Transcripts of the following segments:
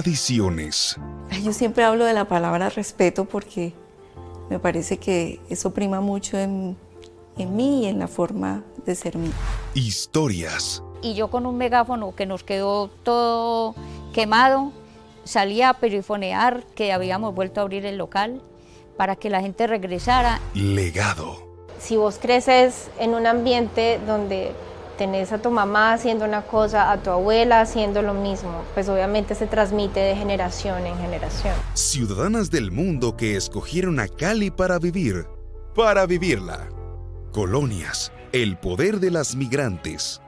Tradiciones. Yo siempre hablo de la palabra respeto porque me parece que eso prima mucho en mí y en la forma de ser mí. Historias. Y yo con un megáfono que nos quedó todo quemado, salía a perifonear que habíamos vuelto a abrir el local para que la gente regresara. Legado. Si vos creces en un ambiente donde tenés a tu mamá haciendo una cosa, a tu abuela haciendo lo mismo, pues obviamente se transmite de generación en generación. Ciudadanas del mundo que escogieron a Cali para vivir, para vivirla. Colonias, el poder de las migrantes.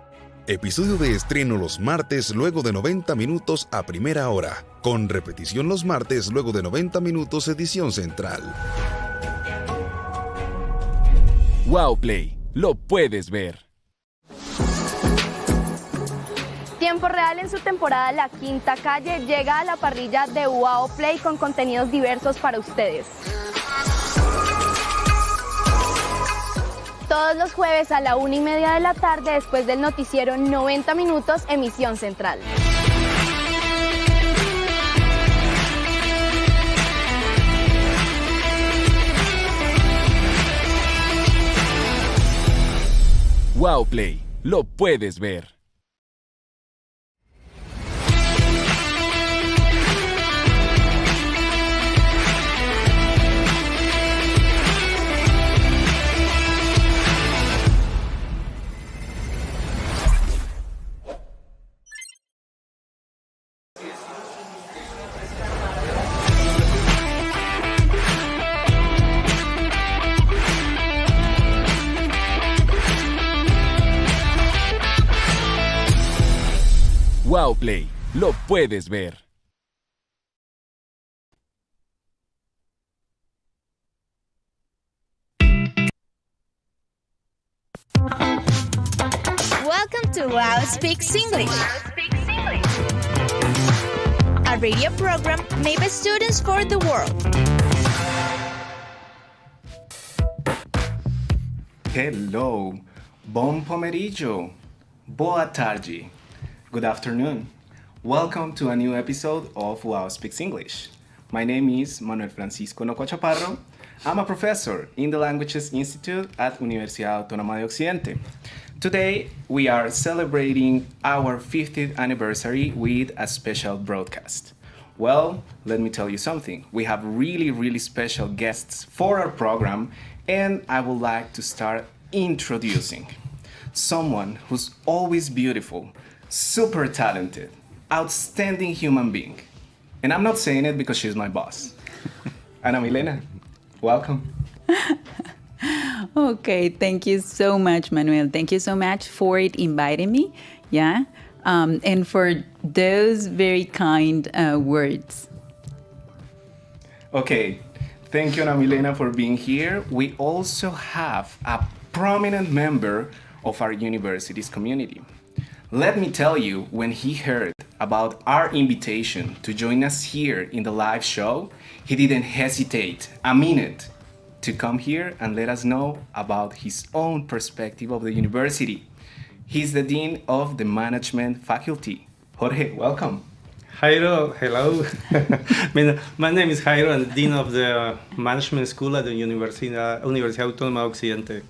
Episodio de estreno los martes luego de 90 minutos a primera hora, con repetición los martes luego de 90 minutos edición central. UAOPlay, lo puedes ver. Tiempo Real en su temporada La Quinta Calle llega a la parrilla de UAOPlay con contenidos diversos para ustedes. Todos los jueves a la 1:30 de la tarde después del noticiero 90 minutos emisión central. UAOPlay, lo puedes ver. UAOPlay, lo puedes ver. Welcome to UAO Speaks English, a radio program made by students for the world. Hello, bom pomeriggio, boa tarde, good afternoon. Welcome to a new episode of UAO Speaks English. My name is Manuel Francisco Nocua. I'm a professor in the Languages Institute at Universidad Autónoma de Occidente. Today, we are celebrating our 50th anniversary with a special broadcast. Well, let me tell you something. We have really special guests for our program, and I would like to start introducing someone who's always beautiful, super talented, outstanding human being. And I'm not saying it because she's my boss. Ana Milena, welcome. Okay, thank you so much, Manuel. Thank you so much for inviting me, yeah, and for those very kind words. Okay, thank you, Ana Milena, for being here. We also have a prominent member of our university's community. Let me tell you, when he heard about our invitation to join us here in the live show, he didn't hesitate a minute to come here and let us know about his own perspective of the university. He's the Dean of the Management Faculty. Jorge, welcome. Jairo, hello. My name is Jairo, I'm Dean of the Management School at the Universidad Autónoma de Occidente.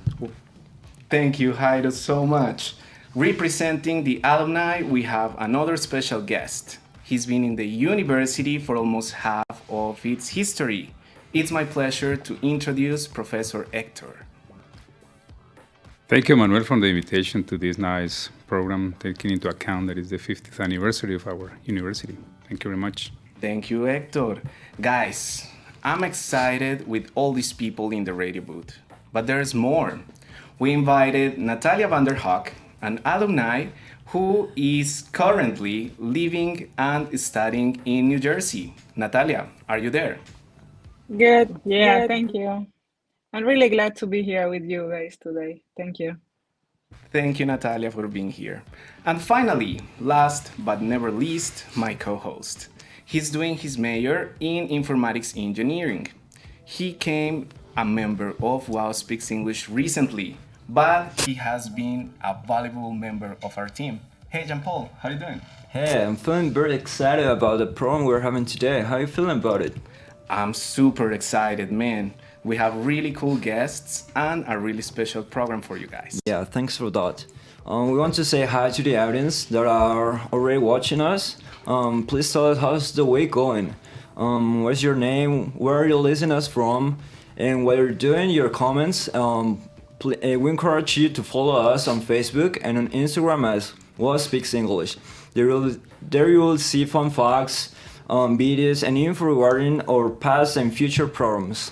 Thank you, Jairo, so much. Representing the alumni, we have another special guest. He's been in the university for almost half of its history. It's my pleasure to introduce Professor Hector. Thank you, Manuel, for the invitation to this nice program, taking into account that it's the 50th anniversary of our university. Thank you very much. Thank you, Hector. Guys, I'm excited with all these people in the radio booth, but there's more. We invited Natalia Vanderhuck, an alumni who is currently living and studying in New Jersey. Natalia, are you there? Good. Yeah, thank you. I'm really glad to be here with you guys today. Thank you. Thank you, Natalia, for being here. And finally, last but never least, my co-host. He's doing his major in Informatics Engineering. He became a member of UAO Speaks English recently, but he has been a valuable member of our team. Hey, Jean-Paul, how are you doing? Hey, I'm feeling very excited about the program we're having today. How are you feeling about it? I'm super excited, man. We have really cool guests and a really special program for you guys. Yeah, thanks for that. We want to say hi to the audience that are already watching us. Please tell us how's the week going. What's your name? Where are you listening us from? And while you're doing your comments, we encourage you to follow us on Facebook and on Instagram as WAO Speaks English. There you will see fun facts, videos, and info regarding our past and future programs.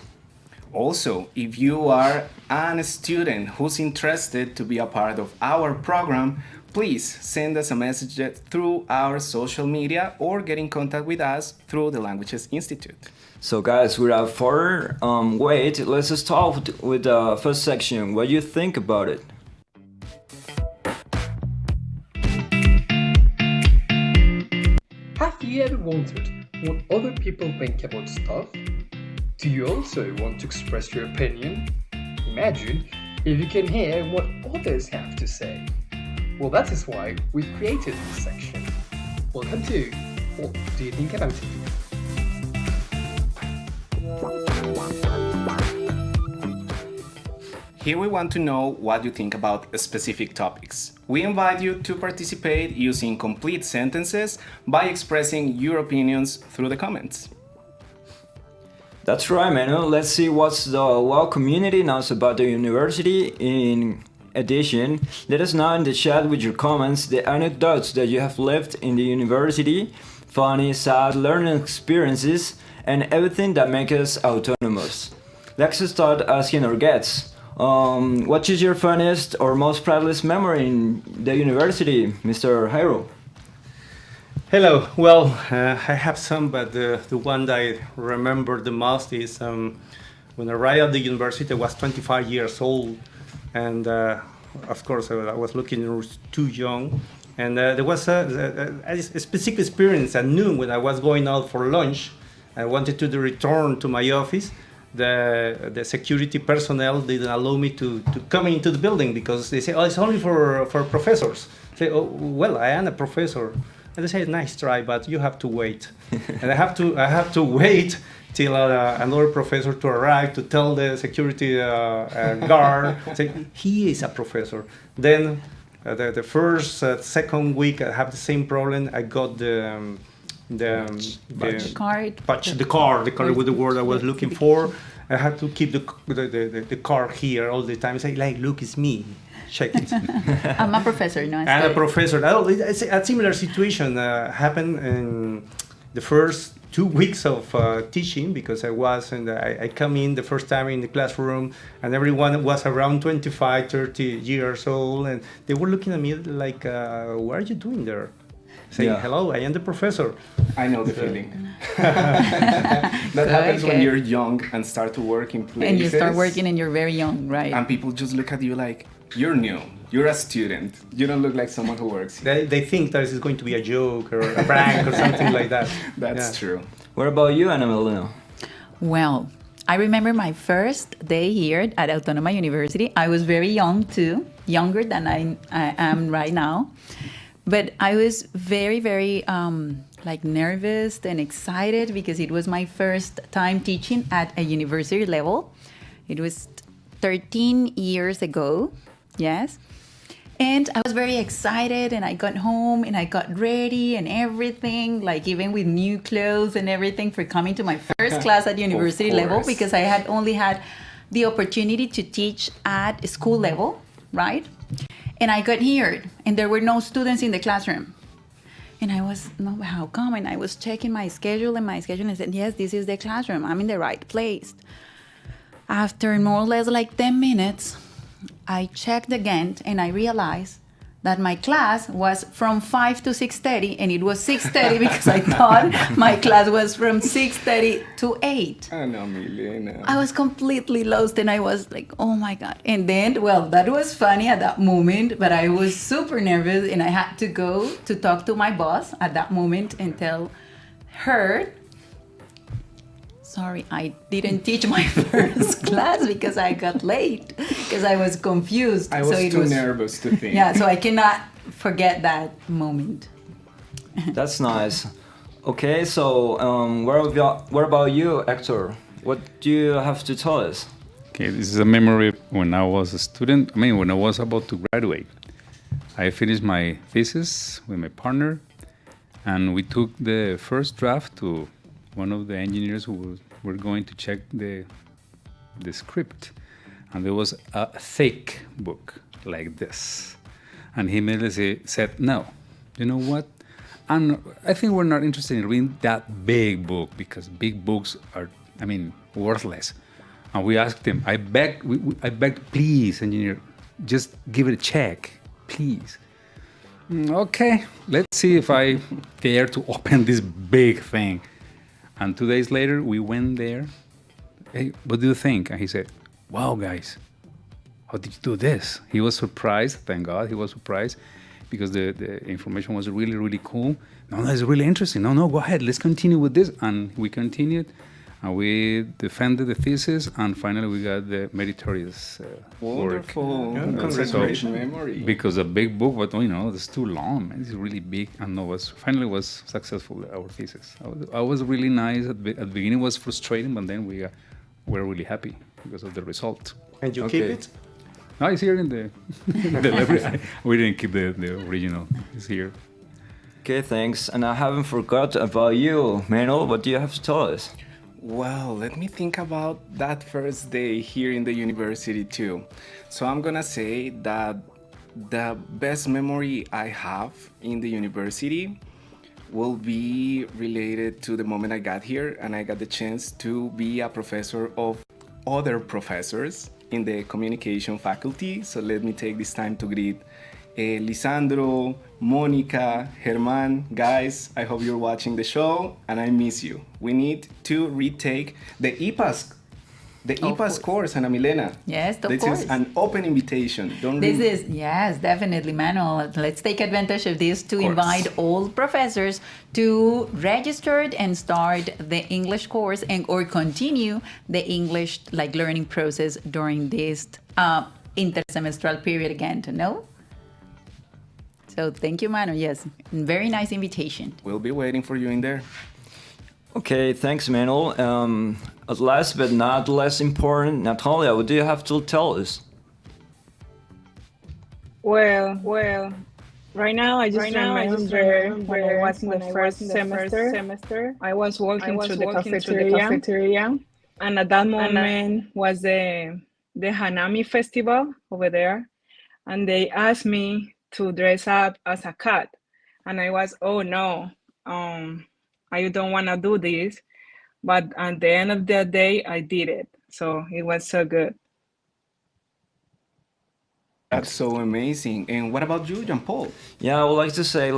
Also, if you are a student who's interested to be a part of our program, please send us a message through our social media or get in contact with us through the Languages Institute. So guys, without further wait, let's start with the first section. What do you think about it? Have you ever wondered what other people think about stuff? Do you also want to express your opinion? Imagine if you can hear what others have to say. Well, that is why we've created this section. Welcome to What Do You Think About It? Here we want to know what you think about specific topics. We invite you to participate using complete sentences by expressing your opinions through the comments. That's right, Manuel. Let's see what the WAO community knows about the university. In addition, let us know in the chat with your comments the anecdotes that you have lived in the university, funny, sad, learning experiences, and everything that makes us autonomous. Let's start asking our guests. What is your funniest or most proudest memory in the university, Mr. Jairo? Hello. Well, I have some, but the one that I remember the most is when I arrived at the university. I was 25 years old, and of course I was looking too young. And there was a specific experience at noon when I was going out for lunch. I wanted to return to my office. The security personnel didn't allow me to come into the building because they say, "Oh, it's only for professors." I say, "Oh, well, I am a professor." And they say, "Nice try, but you have to wait." And I have to wait till another professor to arrive to tell the security guard, say, he is a professor. Then the first, second week, I have the same problem. I got the card with the word I was looking for. I had to keep the card here all the time. Say, like, look, it's me. Check it. I'm a professor, no? I'm a professor. A similar situation happened in the first 2 weeks of teaching, because I come in the first time in the classroom and everyone was around 25, 30 years old, and they were looking at me like, what are you doing there? Saying, hello, I am the professor. I know the feeling. That happens when you're young and start to work in places. And you start working and you're very young, right? And people just look at you like, you're new. You're a student. You don't look like someone who works. They think that this is going to be a joke or a prank or something like that. That's true. What about you, Ana Milena? Well, I remember my first day here at Autónoma University. I was very young too, younger than I am right now. But I was very, very nervous and excited because it was my first time teaching at a university level. It was 13 years ago, yes. And I was very excited, and I got home and I got ready and everything, like even with new clothes and everything for coming to my first class at university level, because I had only had the opportunity to teach at school level, right? And I got here and there were no students in the classroom. And I was, no, how come? And I was checking my schedule and said, yes, this is the classroom. I'm in the right place. After more or less like 10 minutes, I checked again and I realized that my class was from 5 to 6:30 and it was 6:30 because I thought my class was from 6:30 to 8. I know, Milena. I was completely lost and I was like, oh my God. And then, well, that was funny at that moment, but I was super nervous and I had to go to talk to my boss at that moment and tell her, sorry, I didn't teach my first class because I got late, because I was confused. I was too nervous to think. Yeah, so I cannot forget that moment. That's nice. Okay, so what about you, Hector? What do you have to tell us? Okay, this is a memory when I was a student. When I was about to graduate. I finished my thesis with my partner, and we took the first draft to one of the engineers who were going to check the script. And there was a thick book like this. And he immediately said, no, you know what? I think we're not interested in reading that big book because big books are, worthless. And we asked him, I begged, please, engineer, just give it a check, please. Okay, let's see if I dare to open this big thing. And 2 days later, we went there. Hey, what do you think? And he said, wow, guys, how did you do this? He was surprised, thank God, he was surprised because the information was really, really cool. No, it's really interesting. No, go ahead, let's continue with this. And we continued, and we defended the thesis, and finally we got the meritorious Wonderful. work. Congratulations, memory. Because a big book, but it's too long, man. It's really big, and finally was successful, our thesis. I was really nice. At the beginning it was frustrating, but then we were really happy because of the result. And you keep it? No, it's here in the library. We didn't keep the original. It's here. Okay, thanks. And I haven't forgot about you, Manuel. What do you have to tell us? Well, let me think about that first day here in the university too. So I'm gonna say that the best memory I have in the university will be related to the moment I got here and I got the chance to be a professor of other professors in the communication faculty. So let me take this time to greet Lisandro, Monica, Germán. Guys, I hope you're watching the show and I miss you. We need to retake the IPAS course, Ana Milena. Yes, of course. This is an open invitation. Yes, definitely, Manuel. Let's take advantage of this to invite all professors to register and start the English course or continue the English learning process during this intersemestral period again, no? So thank you, Manu. Yes, very nice invitation. We'll be waiting for you in there. Okay, thanks, Manuel. Last but not less important, Natalia, what do you have to tell us? Well, right now I just remember when I was in the first semester, I was walking through the cafeteria, and at that moment was the Hanami festival over there, and they asked me to dress up as a cat, and I was, oh no, I don't want to do this, but at the end of the day, I did it. So it was so good. That's so amazing. And what about you, Jean-Paul? Yeah, I would like to say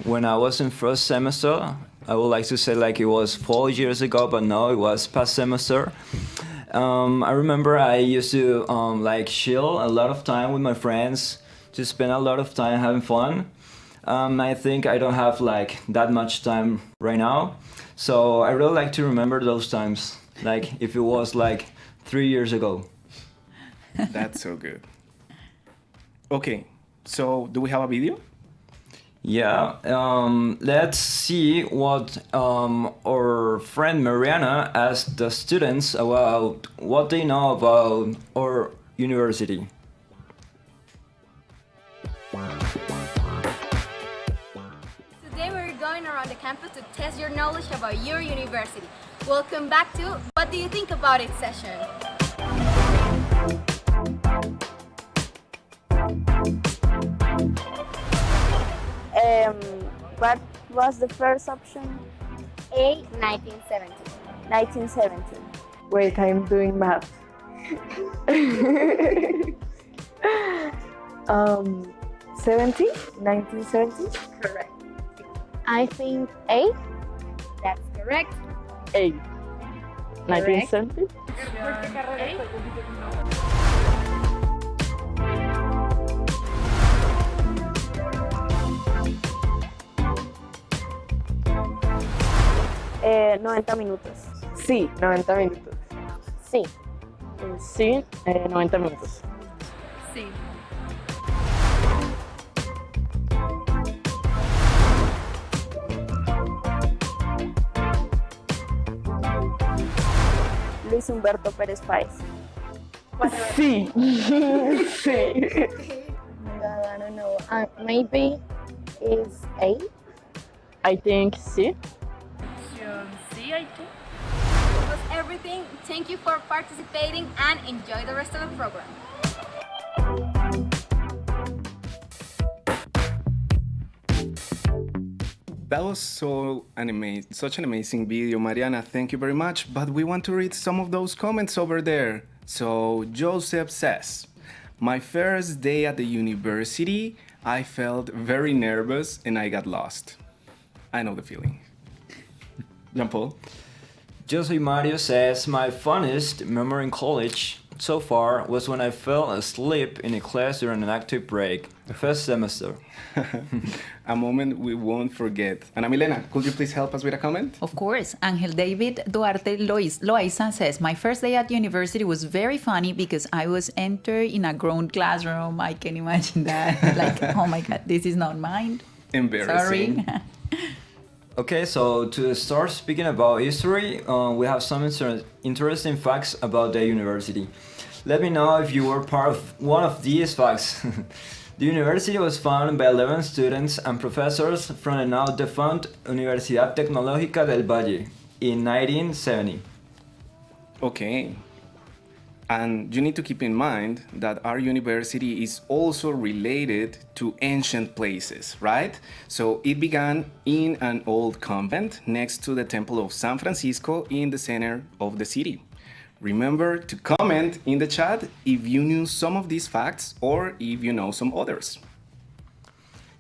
when I was in first semester, I would like to say it was 4 years ago, but no, it was past semester. I remember I used to chill a lot of time with my friends, to spend a lot of time having fun. I think I don't have that much time right now. So I really like to remember those times, if it was 3 years ago. That's so good. Okay, so do we have a video? Yeah, let's see what our friend Mariana asked the students about what they know about our university. Today we're going around the campus to test your knowledge about your university. Welcome back to What Do You Think About It session. What was the first option? A, 1970. 1970. Wait, I'm doing math. 70? 1970? Correct. I think A. That's correct. A. 1970? A. 90 minutos. Sí, 90 minutos. Sí. Sí, 90 minutos. Sí. Luis Humberto Pérez Páez. Sí. Sí. God, I don't know. Maybe is A. I think sí. See, I think. That was everything. Thank you for participating and enjoy the rest of the program. That was such an amazing video, Mariana. Thank you very much. But we want to read some of those comments over there. So Joseph says, my first day at the university, I felt very nervous and I got lost. I know the feeling. Jean-Paul? Jose Mario says, my funnest memory in college so far was when I fell asleep in a class during an active break, the first semester. A moment we won't forget. Ana Milena, could you please help us with a comment? Of course. Angel David Duarte Loaiza says, my first day at university was very funny because I was entered in a grown classroom. I can imagine that. Like, oh my God, this is not mine. Embarrassing. Sorry. Okay, so to start speaking about history, we have some interesting facts about the university. Let me know if you were part of one of these facts. The university was founded by 11 students and professors from the now defunct Universidad Tecnológica del Valle in 1970. Okay. And you need to keep in mind that our university is also related to ancient places, right? So it began in an old convent next to the Temple of San Francisco in the center of the city. Remember to comment in the chat if you knew some of these facts or if you know some others.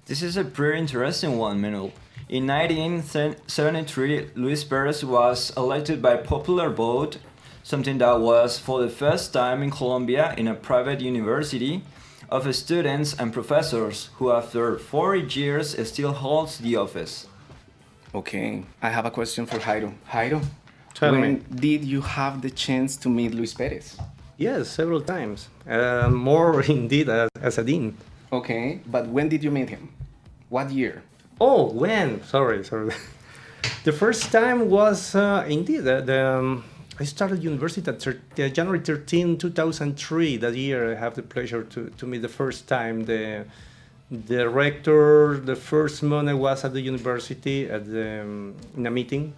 This is a pretty interesting one, Manuel. In 1973, Luis Perez was elected by popular vote, something that was for the first time in Colombia in a private university of students and professors who after 40 years still holds the office. Okay, I have a question for Jairo. Jairo, Tell when me. did you have the chance to meet Luis Perez? Yes, several times. More indeed as a dean. Okay, but when did you meet him? What year? Oh, when? Sorry. The first time was indeed I started university at January 13, 2003. That year I have the pleasure to meet the first time the rector. The first month I was at the university in a meeting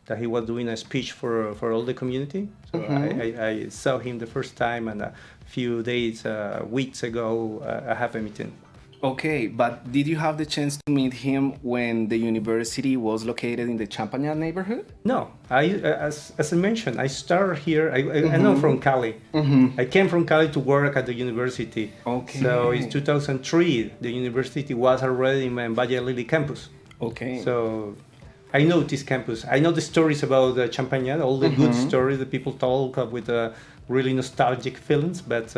that he was doing a speech for all the community. So I saw him the first time, and a few days, weeks ago, I have a meeting. Okay, but did you have the chance to meet him when the university was located in the Champagnat neighborhood? No, as I mentioned, I started here. I know from Cali. I came from Cali to work at the university. Okay. So in 2003, the university was already in Valle Lili campus. Okay. So I know this campus. I know the stories about Champagnat, all the good stories that people talk with really nostalgic feelings, but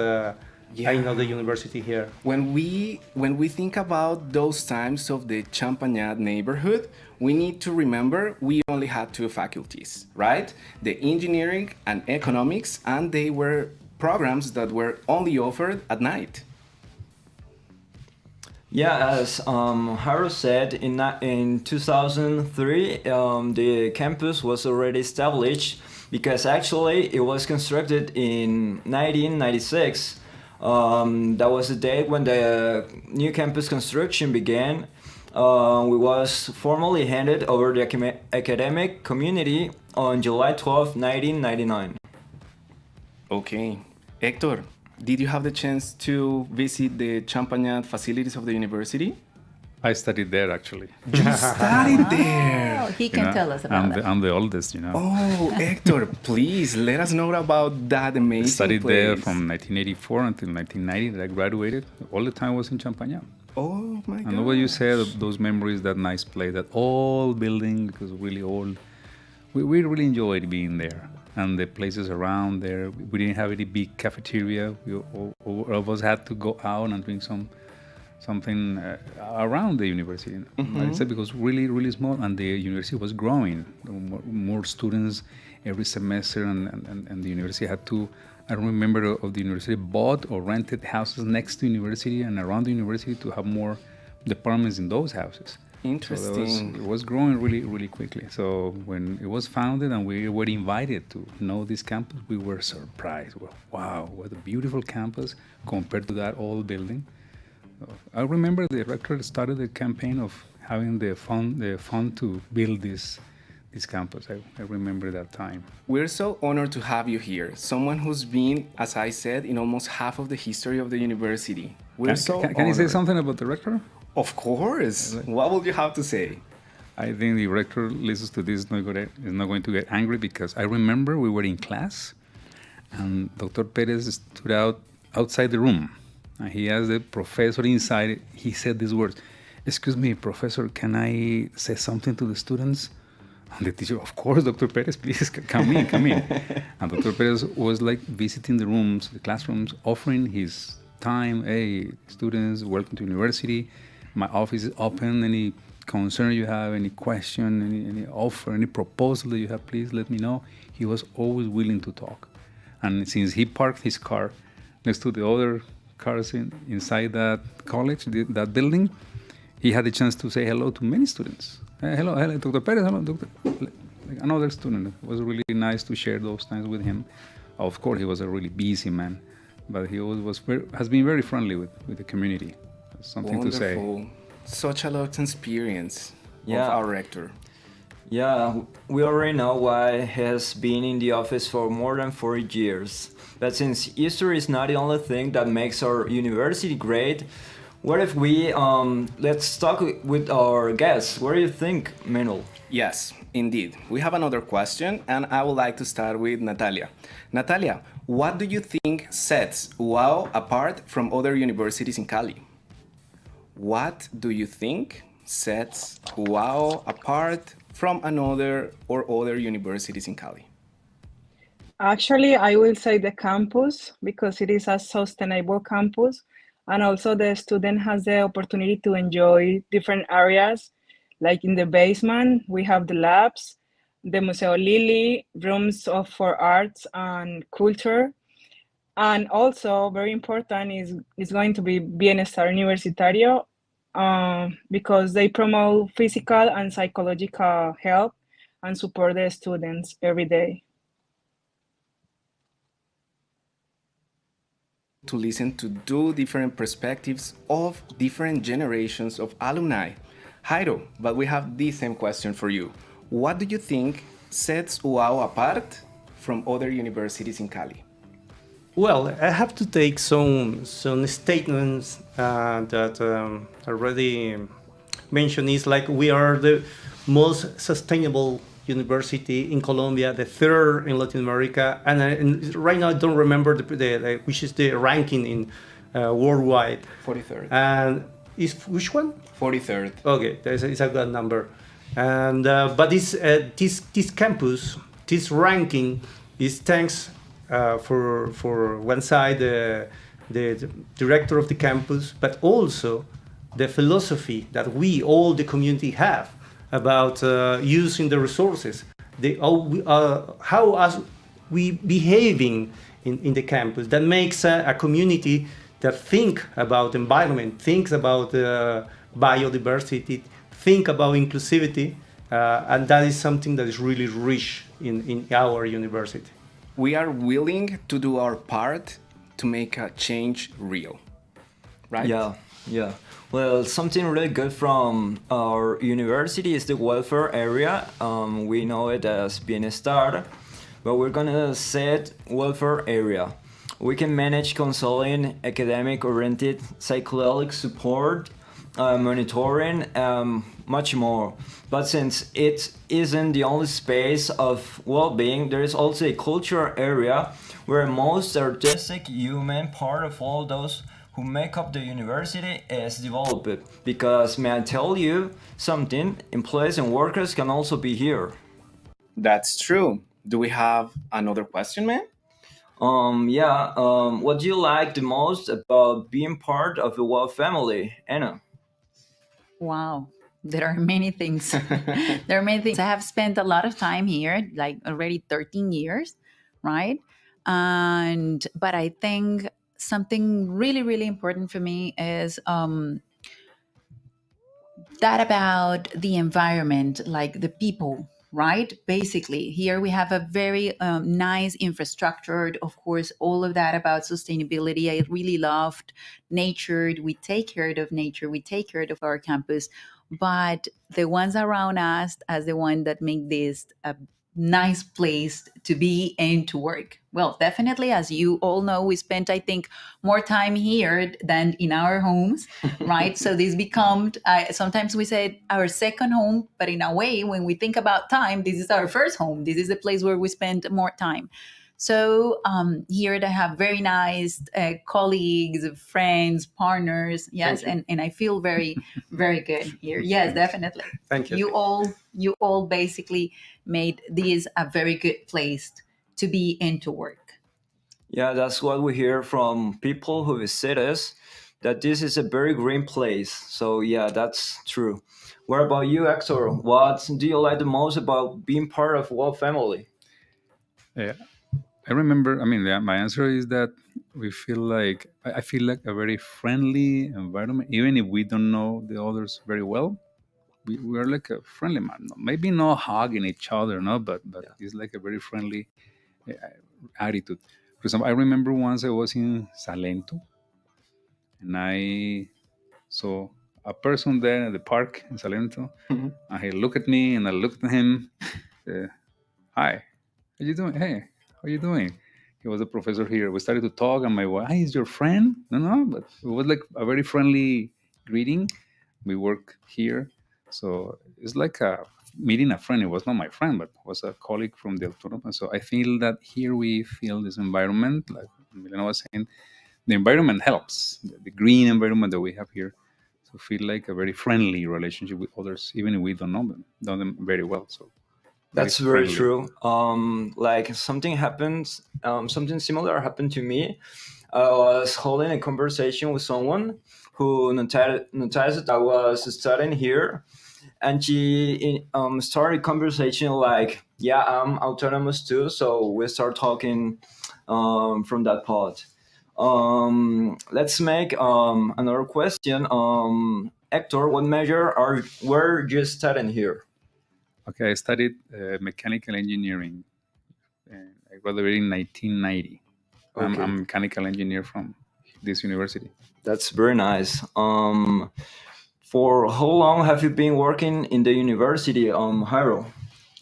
I know the university here. When we think about those times of the Champagnat neighborhood, we need to remember we only had two faculties, right? The engineering and economics, and they were programs that were only offered at night. Yeah, as Jairo said, in 2003, the campus was already established because actually it was constructed in 1996. That was the date when the new campus construction began. We was formally handed over the academic community on July 12, 1999. Okay. Hector, did you have the chance to visit the Champagnat facilities of the university? I studied there actually. You studied there. He can tell us about that. I'm the oldest, Oh, Hector, please let us know about that amazing I studied place. there from 1984 until 1990 that I graduated. All the time was in Champagnat. Oh my God. And what you said, those memories, that nice place, that old building, because really old. We really enjoyed being there. And the places around there. We didn't have any big cafeteria. All of us had to go out and drink something around the university. Like I said, because really small, and the university was growing. More students every semester, and the university had to. I don't remember of the university bought or rented houses next to university and around the university to have more departments in those houses. Interesting. It was growing really, really quickly. So when it was founded and we were invited to know this campus, we were surprised. Well, wow, what a beautiful campus compared to that old building. I remember the rector started the campaign of having the fund to build this campus. I remember that time. We're so honored to have you here. Someone who's been, as I said, in almost half of the history of the university. Can you say something about the rector? Of course. What would you have to say? I think the rector listens to this is not going to get angry because I remember we were in class and Dr. Perez stood outside the room and he asked the professor inside. He said these words, "Excuse me, professor, can I say something to the students?" And the teacher, "Of course, Dr. Perez, please come in, come in." And Dr. Perez was like visiting the rooms, the classrooms, offering his time. "Hey, students, welcome to university. My office is open. Any concern you have, any question, any offer, any proposal that you have, please let me know." He was always willing to talk. And since he parked his car next to the other cars inside that college, that building, he had the chance to say hello to many students. Hello, Dr. Perez, hello, Dr. Like another student. It was really nice to share those times with him. Of course, he was a really busy man, but he always has been very friendly with the community. Something Wonderful. to say. Such a lot of experience of our rector. Yeah, we already know why he has been in the office for more than 40 years. But since history is not the only thing that makes our university great, what if we, let's talk with our guests. What do you think, Manuel? Yes, indeed. We have another question, and I would like to start with Natalia. Natalia, what do you think sets UAO apart from other universities in Cali? What do you think sets UAO apart from another or other universities in Cali? Actually, I will say the campus because it is a sustainable campus. And also the student has the opportunity to enjoy different areas. Like in the basement, we have the labs, the Museo Lili, rooms for arts and culture. And also very important is going to be Bienestar Universitario because they promote physical and psychological health and support the students every day. To listen to two different perspectives of different generations of alumni. Jairo, but we have the same question for you. What do you think sets UAO apart from other universities in Cali? Well, I have to take some statements that already mentioned. Is like we are the most sustainable university in Colombia, the third in Latin America, and right now I don't remember which is the ranking in worldwide. 43rd. And is which one? 43rd. Okay, it's a good number. And but this campus, this ranking is thanks for one side the director of the campus, but also the philosophy that we all the community have about using the resources, how as we behaving in the campus that makes a community that think about environment, thinks about biodiversity, think about inclusivity, and that is something that is really rich in our university. We are willing to do our part to make a change real, right? Yeah. Well, something really good from our university is the welfare area. We know it as Bienestar, but we're gonna set welfare area. We can manage counseling, academic-oriented psychological support, monitoring, much more. But since it isn't the only space of well-being, there is also a cultural area where most artistic human part of all those who make up the university is developed. Because may I tell you something, employees and workers can also be here. That's true. Do we have another question, man? What do you like the most about being part of the WAO family, Anna? Wow. There are many things. There are many things. I have spent a lot of time here, like already 13 years, right? But I think something really, really important for me is that about the environment, like the people, right? Basically, here we have a very nice infrastructure. Of course, all of that about sustainability. I really loved nature. We take care of nature. We take care of our campus. But the ones around us as the one that make this a nice place to be and to work. Well, definitely, as you all know, we spent, I think, more time here than in our homes, right? So this becomes, sometimes we say our second home, but in a way, when we think about time, this is our first home. This is the place where we spend more time. So here they have very nice colleagues, friends, partners. Yes, and I feel very, very good here. Yes, definitely. Thank you. You all basically made this a very good place to be and to work. Yeah, that's what we hear from people who visit us, that this is a very green place. So yeah, that's true. What about you, Hector? What do you like the most about being part of WAO family? Yeah, I remember. I mean, my answer is that we feel like I feel like a very friendly environment, even if we don't know the others very well. We are like a friendly man. Maybe not hugging each other, no, but it's like a very friendly uh, attitude. For example, I remember once I was in Salento, and I saw a person there at the park in Salento, and he looked at me, and I looked at him. Hi, how you doing? Hey, how you doing? He was a professor here. We started to talk, and my wife, "Hi, is your friend?" No, but it was like a very friendly greeting. We work here, so it's like a meeting a friend. It was not my friend, but was a colleague from the Autónoma. So I feel that here we feel this environment, like Milena was saying, the environment helps. The green environment that we have here, so feel like a very friendly relationship with others, even if we don't know them very well. So that's very true. Like something happens, something similar happened to me. I was holding a conversation with someone who noticed that I was studying here, and she started conversation like, "Yeah, I'm autonomous too." So we start talking from that part. Let's make another question. Hector, what major were you studying here? Okay, I studied mechanical engineering. And I graduated in 1990. Okay. I'm a mechanical engineer from this university. That's very nice. For how long have you been working in the university, Jairo?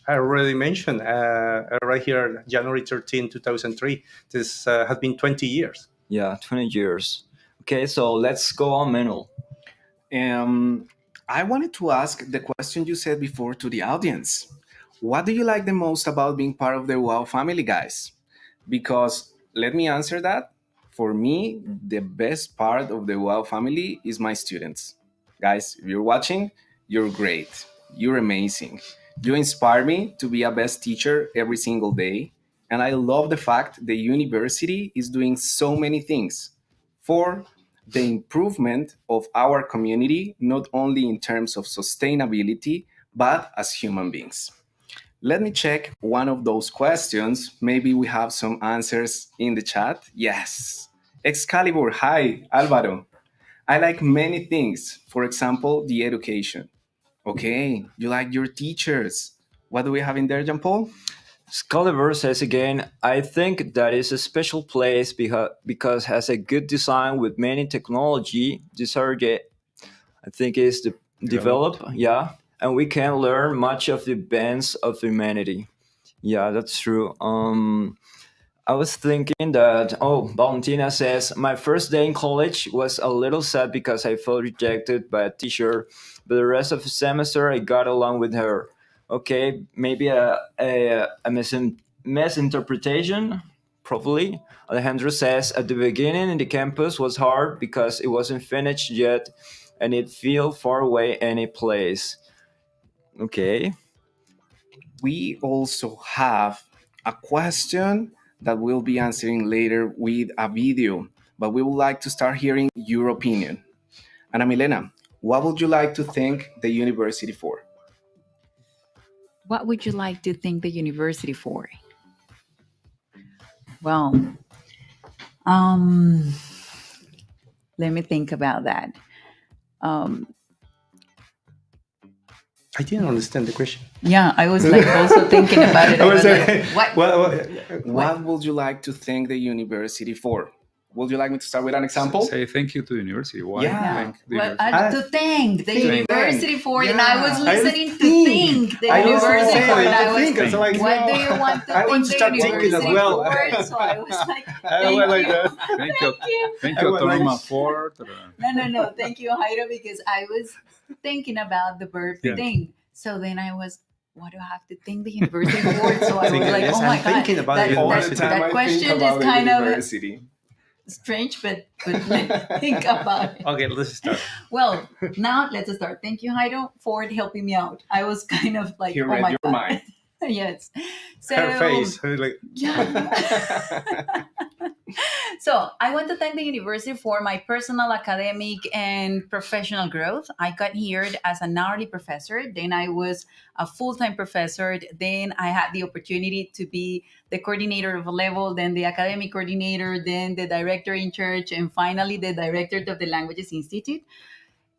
I already mentioned right here, January 13, 2003. This has been 20 years. Yeah, 20 years. Okay, so let's go on, Manuel. I wanted to ask the question you said before to the audience. What do you like the most about being part of the WAO family, guys? Because let me answer that. For me, the best part of the WAO family is my students. Guys, if you're watching, you're great. You're amazing. You inspire me to be a best teacher every single day. And I love the fact the university is doing so many things for the improvement of our community, not only in terms of sustainability, but as human beings. Let me check one of those questions. Maybe we have some answers in the chat. Yes. Excalibur, hi, Alvaro. I like many things. For example, the education. Okay, you like your teachers. What do we have in there, Jean Paul? Excalibur says again, I think that is a special place because has a good design with many technology. These are I think is developed, yeah, and we can learn much of the events of humanity. Yeah, that's true. I was thinking that, Valentina says, my first day in college was a little sad because I felt rejected by a teacher, but the rest of the semester I got along with her. Okay, maybe a misinterpretation, probably. Alejandro says, at the beginning in the campus was hard because it wasn't finished yet and it felt far away any place. Okay. We also have a question that we'll be answering later with a video, but we would like to start hearing your opinion. Ana Milena, what would you like to thank the university for? What would you like to thank the university for? Well, let me think about that. I didn't understand the question. Yeah, I was like also thinking about it. I was like, what would you like to thank the university for? Would you like me to start with an example? Say thank you to the university. Why thank the university? To thank the university for it. And I was listening to thank the university for it. I was like, what do you want to thank the university as well. for? So I was like, thank you, Autónoma for. No. Thank you, Jairo, because I was thinking about the verb thing. So then I was, what do I have to thank the university for? So I was like, oh my God, that question is kind of strange, but let's think about it. Okay, let's start. Well, now let's start. Thank you, Jairo, for helping me out. I was kind of like, you read your mind. Yes. So, her face, her like. Yeah. So I want to thank the university for my personal, academic, and professional growth. I got here as an hourly professor. Then I was a full-time professor. Then I had the opportunity to be the coordinator of a level, then the academic coordinator, then the director in charge, and finally the director of the Languages Institute.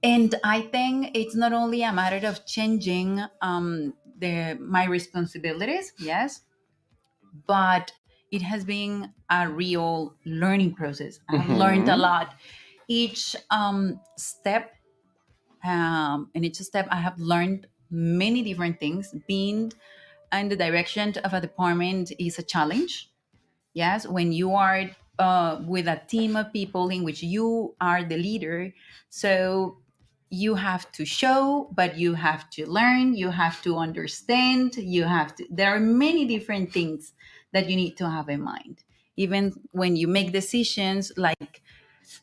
And I think it's not only a matter of changing my responsibilities, yes, but it has been a real learning process. I've learned a lot. Each step, in each step, I have learned many different things. Being in the direction of a department is a challenge. Yes, when you are with a team of people in which you are the leader, so you have to show, but you have to learn, you have to understand, there are many different things that you need to have in mind. Even when you make decisions, like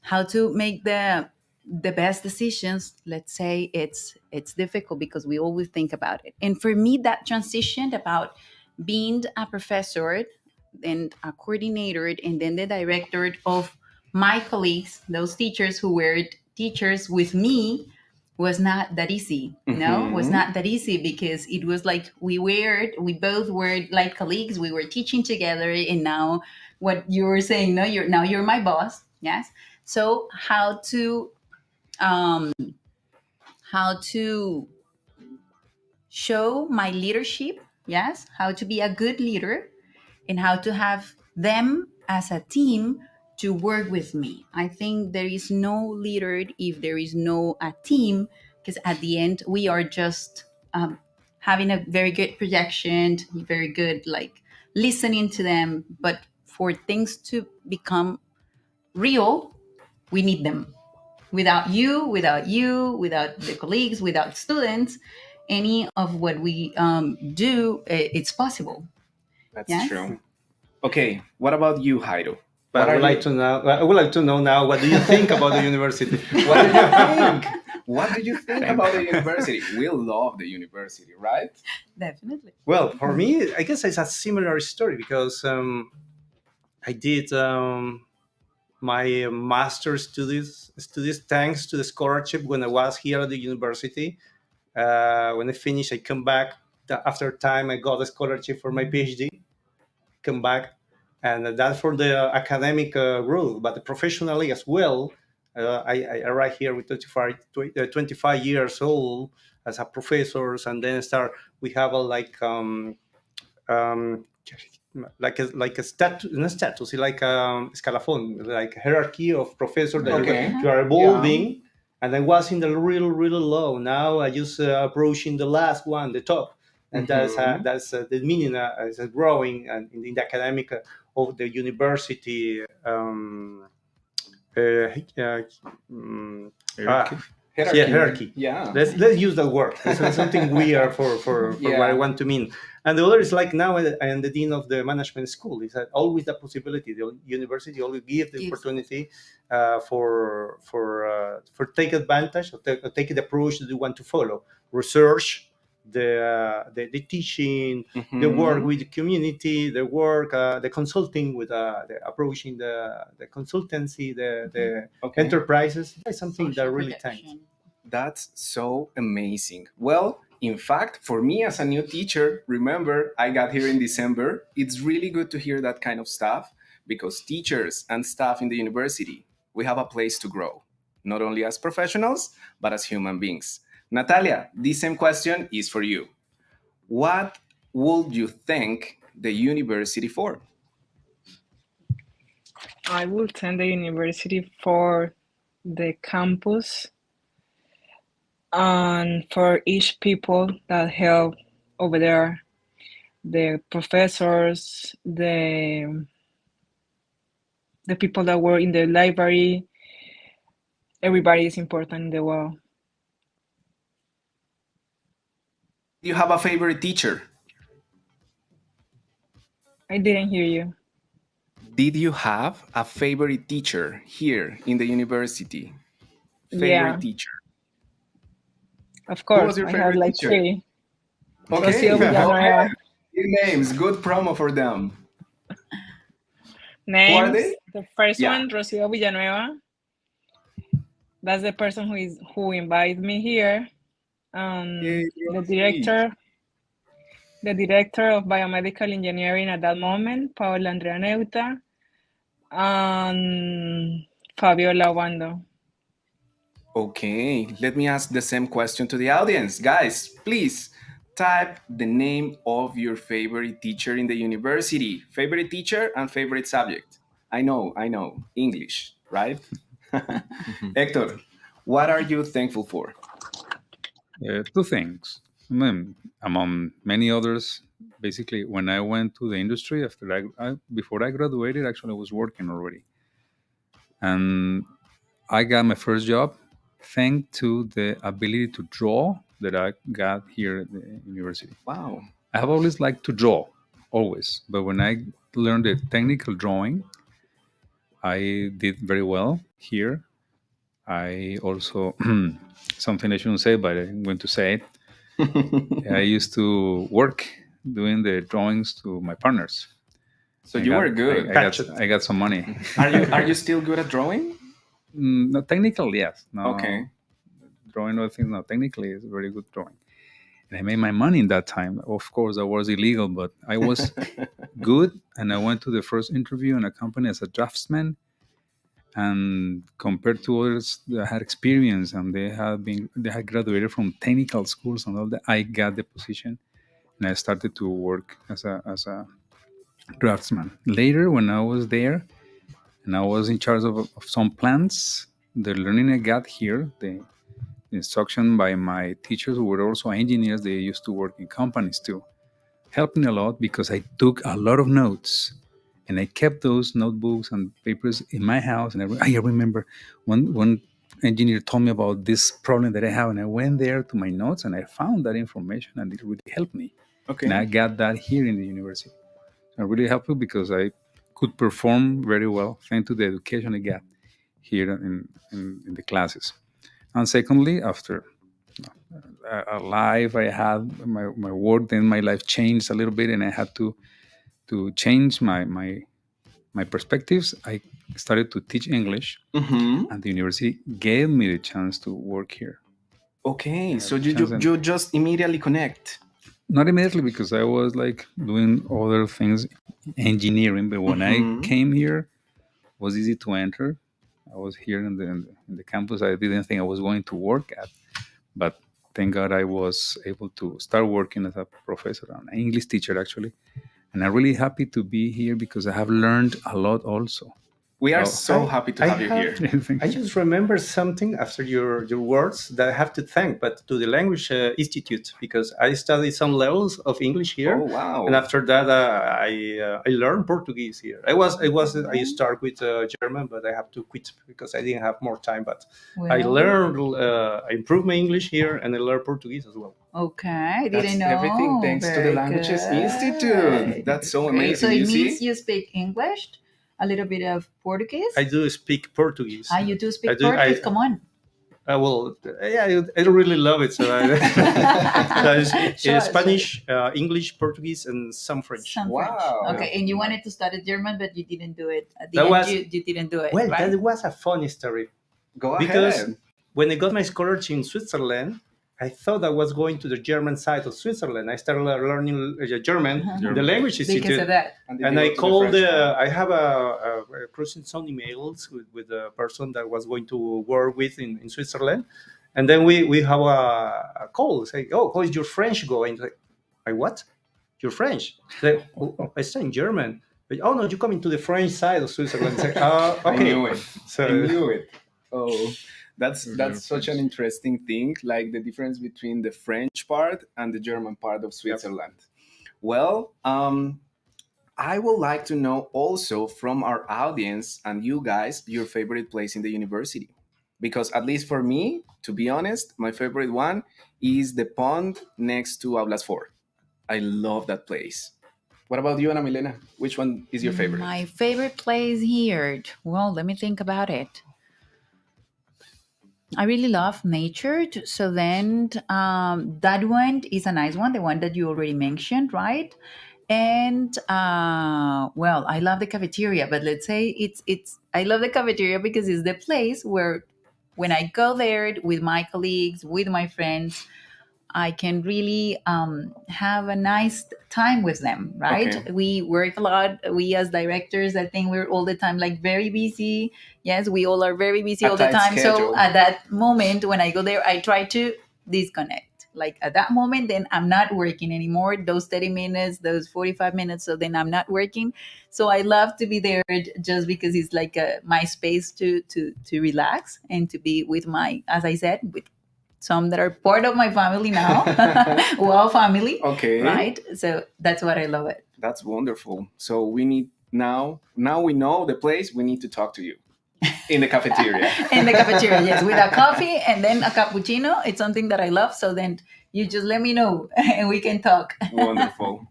how to make the best decisions, let's say it's difficult because we always think about it. And for me, that transition about being a professor and a coordinator and then the director of my colleagues, those teachers who were teachers with me, was not that easy. No, was not that easy because it was like we both were like colleagues. We were teaching together, and now what you were saying, no, you're my boss. Yes. So how to show my leadership? Yes. How to be a good leader, and how to have them as a team to work with me. I think there is no leader if there is no a team, because at the end we are just having a very good projection, very good like listening to them. But for things to become real, we need them. Without the colleagues, without students, any of what we do, it's possible. That's true. Okay, what about you, Jairo? I would like to know now, what do you think about the university? What do you think? What do you think about the university? We love the university, right? Definitely. Well, for me, I guess it's a similar story because I did my master's studies thanks to the scholarship when I was here at the university. When I finished, I come back. After time, I got a scholarship for my PhD. Come back. And that's for the academic route, but professionally as well. I arrived here with 25 years old as a professor, and then we have a like a status, not status, like escalafon, like hierarchy of professors that you are evolving. Yeah. And I was in the real low. Now I just approaching the last one, the top. And that's the meaning is growing and in the academic of the university hierarchy. Yeah. Let's use that word. It's something weird for what I want to mean. And the other is like now I am the dean of the management school. It's always the possibility. The university always gives the opportunity for take advantage or take the approach that you want to follow. Research, the teaching, the work with the community, the work, the consulting with the approaching the consultancy, the enterprises. That's something that really thanks. That's so amazing. Well, in fact, for me as a new teacher, remember, I got here in December. It's really good to hear that kind of stuff because teachers and staff in the university, we have a place to grow, not only as professionals, but as human beings. Natalia, this same question is for you. What would you thank the university for? I will thank the university for the campus and for each people that help over there, the professors, the people that work in the library. Everybody is important in the world. Do you have a favorite teacher? I didn't hear you. Did you have a favorite teacher here in the university? Favorite Yeah. teacher? Of Who course, was your I favorite have like teacher? 3. Okay, Rocio, Villanueva. okay. Names, good promo for them. Names. Who are they? The first Yeah. one, Rocio Villanueva. That's the person who invited me here. Yay, The Rosie. director of Biomedical Engineering at that moment, Paola Andrea Neuta, and Fabio Lawando. Okay, let me ask the same question to the audience. Guys, please type the name of your favorite teacher in the university. Favorite teacher and favorite subject. I know, English, right? Hector, what are you thankful for? Two things. Among many others, basically, when I went to the industry before I graduated, actually, I was working already, and I got my first job thanks to the ability to draw that I got here at the university. Wow. I have always liked to draw, always, but when I learned the technical drawing, I did very well here. I also something I shouldn't say, but I'm going to say it. I used to work doing the drawings to my partners. So you were good. I got some money. Are you still good at drawing? No, technically, yes. No, Okay. Drawing other things, no. Technically, it's very good drawing. And I made my money in that time. Of course, I was illegal, but I was good. And I went to the first interview in a company as a draftsman. And compared to others that had experience and they had graduated from technical schools and all that, I got the position and I started to work as a draftsman. Later, when I was there and I was in charge of some plants, the learning I got here, the instruction by my teachers who were also engineers, they used to work in companies too, helped me a lot because I took a lot of notes. And I kept those notebooks and papers in my house. And I remember one engineer told me about this problem that I have. And I went there to my notes and I found that information and it really helped me. Okay. And I got that here in the university. So it really helped me because I could perform very well thanks to the education I got here in the classes. And secondly, after a life I had, my work, then my life changed a little bit and I had to change my perspectives. I started to teach English, and the university gave me the chance to work here. Okay, so you just immediately connect. Not immediately because I was like doing other things, engineering. But when I came here, it was easy to enter. I was here in the campus. I didn't think I was going to work at, but thank God I was able to start working as a professor, an English teacher actually. And I'm really happy to be here because I have learned a lot also. We are so happy to have you here. I just remember something after your words that I have to thank, but to the Language Institute, because I studied some levels of English here. Oh, wow. And after that, I learned Portuguese here. I start with German, but I have to quit because I didn't have more time. But I learned, I improved my English here, and I learned Portuguese as well. Okay, I didn't know. Everything thanks to the Languages Institute. That's so amazing. So it means you speak English, a little bit of Portuguese? I do speak Portuguese. You do speak Portuguese? Come on. I don't really love it. So Spanish, English, Portuguese, and some French. Wow. Okay, and you wanted to study German, but you didn't do it. At the end, you didn't do it. Well, right? That was a funny story. Go ahead. Because when I got my scholarship in Switzerland, I thought I was going to the German side of Switzerland. I started learning German, the Language Institute. Because of that. And I called, I have a crossing some emails with the person that was going to work with in Switzerland. And then we have a call, say, oh, how is your French going? Like, what? Your French? Say, oh, I study German. Oh no, you coming to the French side of Switzerland. Say, okay. I knew it. So, I knew it. Oh, that's such an interesting thing, like the difference between the French part and the German part of Switzerland. Well, I would like to know also from our audience and you guys your favorite place in the university. Because at least for me, to be honest, my favorite one is the pond next to Aulas 4. I love that place. What about you, Ana Milena? Which one is your favorite? My favorite place here. Well, let me think about it. I really love nature. So then that one is a nice one, the one that you already mentioned, right? And well, I love the cafeteria, but let's say it's I love the cafeteria because it's the place where when I go there with my colleagues, with my friends, I can really have a nice time with them, right? Okay. We work a lot. We as directors, I think we're all the time like very busy. Yes, we all are very busy A all the tight time. So schedule. at that moment when I go there, I try to disconnect. Like at that moment, then I'm not working anymore. Those 30 minutes, those 45 minutes, so then I'm not working. So I love to be there just because it's like my space to relax and to be with my, as I said, with some that are part of my family now. Wow, family. Okay. Right? So that's what I love it. That's wonderful. So we need now we know the place, we need to talk to you in the cafeteria. In the cafeteria, yes, with a coffee and then a cappuccino. It's something that I love. So then you just let me know and we can talk. Wonderful.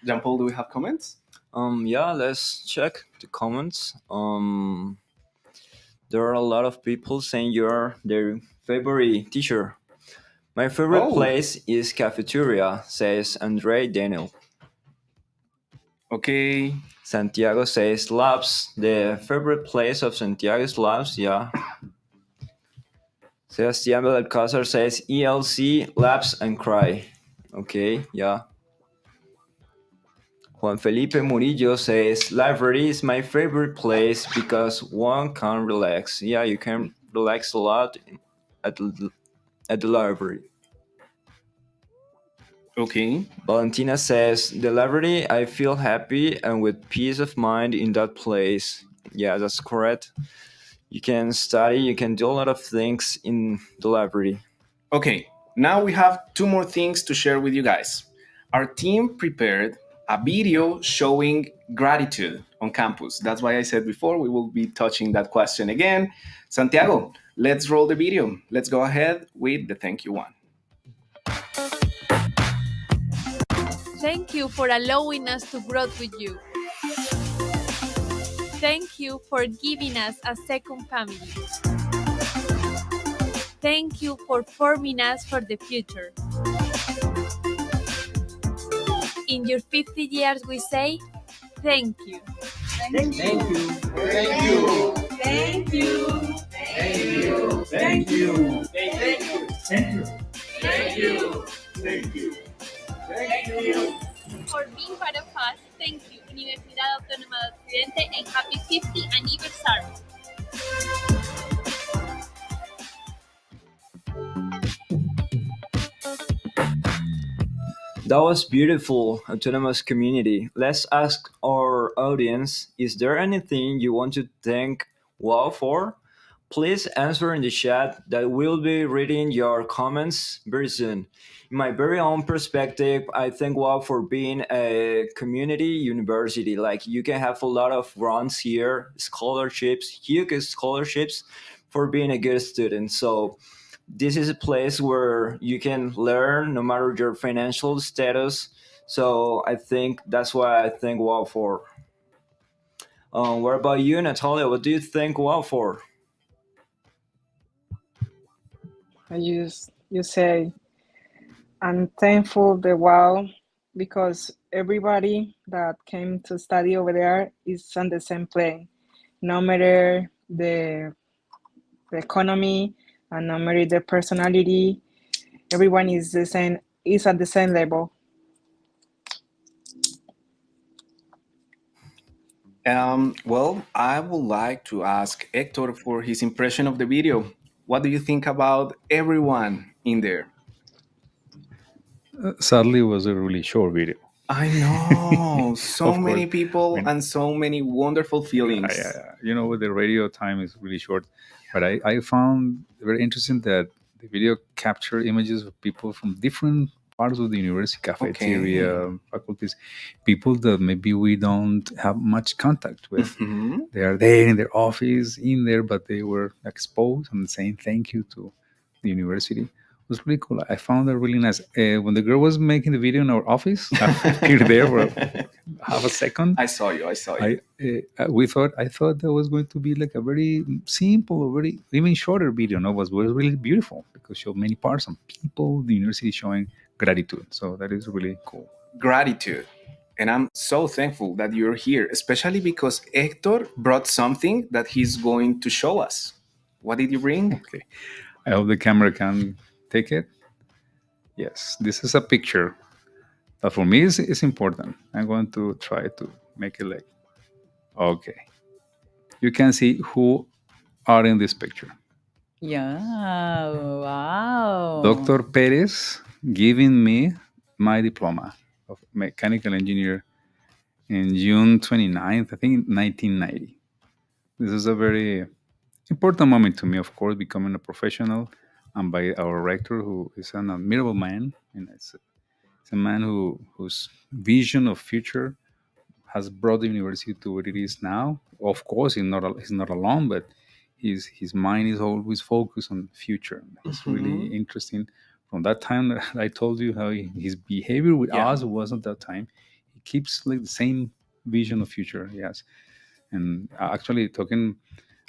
Jean Paul, do we have comments? Yeah, let's check the comments. There are a lot of people saying you're their favorite teacher. My favorite place is cafeteria, says Andre Daniel. Okay. Santiago says labs. The favorite place of Santiago's labs, yeah. Sebastián Belalcázar says ELC, labs, and cry. Okay, yeah. Juan Felipe Murillo says library is my favorite place because one can relax. Yeah, you can relax a lot at the library. Okay. Valentina says the library, I feel happy and with peace of mind in that place. Yeah, that's correct. You can study, you can do a lot of things in the library. Okay, now we have two more things to share with you guys. Our team prepared a video showing gratitude on campus. That's why I said before we will be touching that question again. Santiago, let's roll the video. Let's go ahead with the thank you one. Thank you for allowing us to grow with you. Thank you for giving us a second family. Thank you for forming us for the future. In your 50 years, we say, thank you. Thank you. Thank you. Thank you. Thank you. Thank you. Thank you. Thank you. Thank you. Thank you. Thank you. For being part of us, thank you, Universidad Autónoma de Occidente, and happy 50th anniversary. That was beautiful, autonomous community. Let's ask our audience, is there anything you want to thank WOW for? Please answer in the chat that we'll be reading your comments very soon. In my very own perspective, I thank WOW for being a community university. Like you can have a lot of grants here, scholarships, huge scholarships for being a good student. So this is a place where you can learn no matter your financial status. So I think that's why I thank WOW for. What about you, Natalia? What do you thank WOW for? You say, I'm thankful the WOW because everybody that came to study over there is on the same plane. No matter the economy and no matter the personality, everyone is the same, is at the same level. Well, I would like to ask Hector for his impression of the video. What do you think about everyone in there? Sadly, it was a really short video. I know, so Of many course. people and so many wonderful feelings. You know, the radio time is really short, but I found very interesting that the video captured images of people from different parts of the university, cafeteria, faculties, people that maybe we don't have much contact with. They are there in their office, in there, but they were exposed and saying thank you to the university. It was really cool. I found that really nice. When the girl was making the video in our office, I appeared there for half a second. I saw you. I thought that was going to be like a very simple, very even shorter video. No, it was really beautiful because it showed many parts and people, the university showing gratitude. So that is really cool. Gratitude. And I'm so thankful that you're here, especially because Hector brought something that he's going to show us. What did you bring? Okay. I hope the camera can take it. Yes, this is a picture that for me is important. I'm going to try to make it like, okay. You can see who are in this picture. Yeah, wow. Dr. Perez giving me my diploma of mechanical engineer in June 29th, I think 1990. This is a very important moment to me, of course, becoming a professional, and by our rector, who is an admirable man. And it's a man whose vision of future has brought the university to where it is now. Of course, he's not alone, but his mind is always focused on the future. It's really interesting. From that time that I told you how his behavior with us was at that time, he keeps like the same vision of future. Yes, and actually talking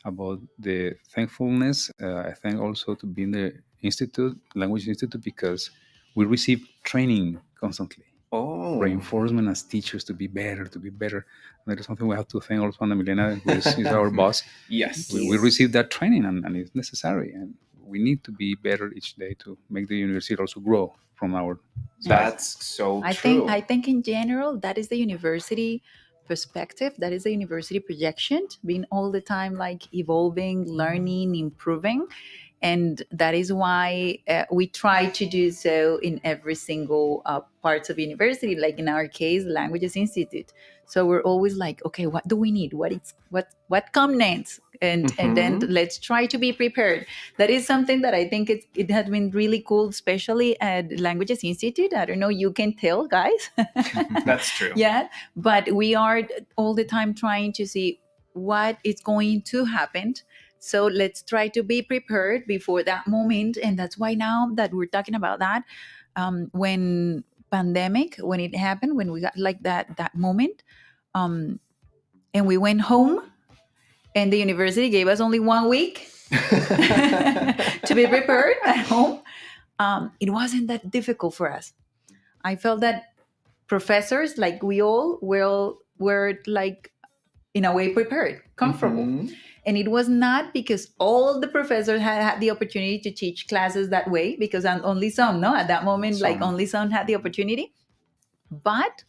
about the thankfulness, I thank also to be in the institute, language institute, because we receive training constantly. Reinforcement as teachers to be better. That is something we have to thank also Ana Milena, who is our boss. Yes. We receive that training and it's necessary. And we need to be better each day to make the university also grow from our side. That's so true. I think in general, that is the university perspective. That is the university projection, being all the time like evolving, learning, improving. And that is why we try to do so in every single parts of university, like in our case, Languages Institute. So we're always like, okay, what do we need? What comes next? And then let's try to be prepared. That is something that I think it has been really cool, especially at Languages Institute. I don't know, you can tell, guys. That's true. Yeah, but we are all the time trying to see what is going to happen. So let's try to be prepared before that moment. And that's why now that we're talking about that, when pandemic, when it happened, when we got like that moment, and we went home and the university gave us only 1 week to be prepared at home, it wasn't that difficult for us. I felt that professors, like we all were like in a way prepared, comfortable. And it was not because all the professors had the opportunity to teach classes that way, because only some, no, at that moment, like only some had the opportunity, but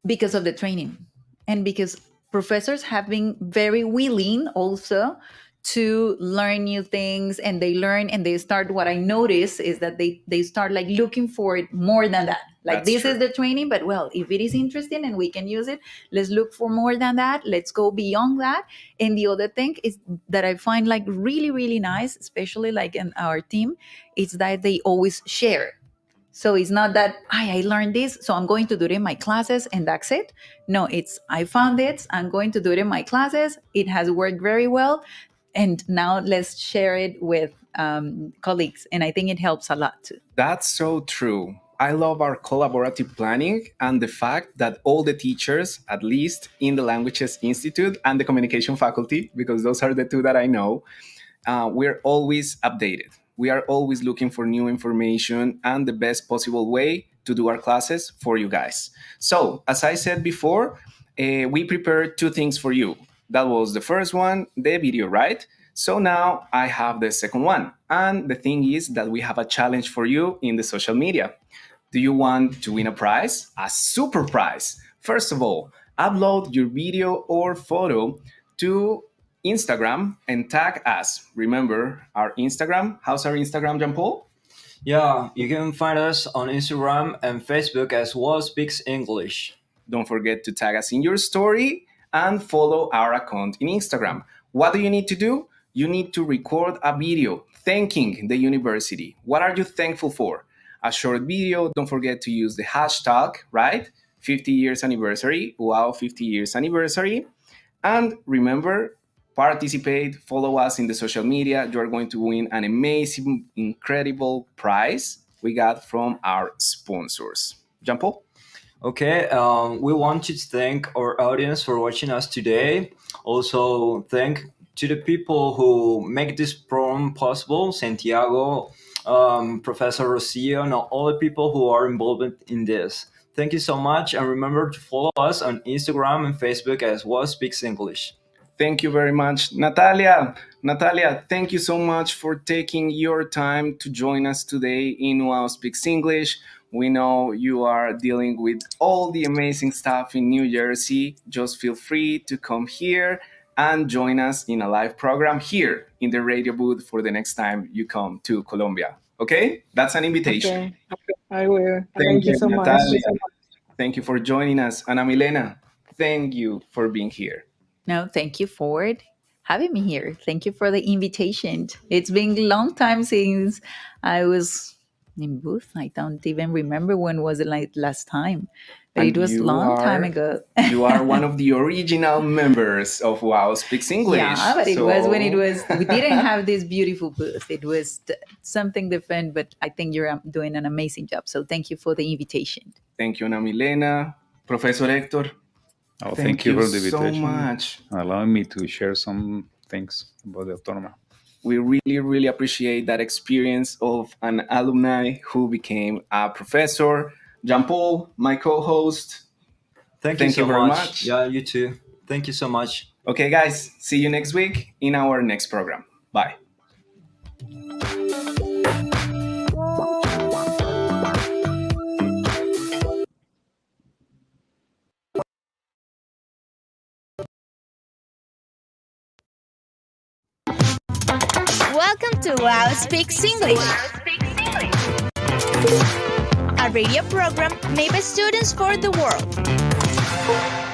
because of the training and because professors have been very willing also to learn new things, and they learn and they start, what I notice is that they start like looking for it more than that. Like, that's this true. Is the training, but well, if it is interesting and we can use it, let's look for more than that. Let's go beyond that. And the other thing is that I find like really, really nice, especially like in our team, is that they always share. So it's not that I learned this, so I'm going to do it in my classes and that's it. No, it's I found it, I'm going to do it in my classes. It has worked very well. And now let's share it with colleagues. And I think it helps a lot too. That's so true. I love our collaborative planning and the fact that all the teachers, at least in the Languages Institute and the Communication faculty, because those are the two that I know, we're always updated. We are always looking for new information and the best possible way to do our classes for you guys. So, as I said before, we prepared two things for you. That was the first one, the video, right? So now I have the second one. And the thing is that we have a challenge for you in the social media. Do you want to win a prize? A super prize. First of all, upload your video or photo to Instagram and tag us. Remember our Instagram. How's our Instagram, Jean-Paul? Yeah, you can find us on Instagram and Facebook as WAO Speaks English. Don't forget to tag us in your story and follow our account in Instagram. What do you need to do? You need to record a video thanking the university. What are you thankful for? A short video. Don't forget to use the hashtag, right? 50 years anniversary, WAO 50 years anniversary. And remember, participate, follow us in the social media. You are going to win an amazing, incredible prize we got from our sponsors. Jean-Paul? Okay, we want to thank our audience for watching us today. Also, thank to the people who make this program possible, Santiago, Professor Rocio, and all the people who are involved in this. Thank you so much, and remember to follow us on Instagram and Facebook as WAO Speaks English. Thank you very much, Natalia. Natalia, thank you so much for taking your time to join us today in WAO Speaks English. We know you are dealing with all the amazing stuff in New Jersey. Just feel free to come here and join us in a live program here in the radio booth for the next time you come to Colombia. Okay? That's an invitation. Okay. I will. Thank you so Natalia. much. Thank you for joining us. Ana Milena, thank you for being here. No, thank you for having me here. Thank you for the invitation. It's been a long time since I was in booth. I don't even remember when was it like last time. But And it was a long time ago. You are one of the original members of WAO Speaks English. Yeah, but it was when we didn't have this beautiful booth. It was something different, but I think you're doing an amazing job. So thank you for the invitation. Thank you, Ana Milena. Professor Hector. Oh, thank you for the invitation. so much. Allowing me to share some things about the Autónoma. We really, really appreciate that experience of an alumni who became a professor. Jean-Paul, my co-host. Thank you so very much. Yeah, you too. Thank you so much. Okay, guys, see you next week in our next program. Bye. Welcome to WAO Speaks English, a radio program made by students for the world.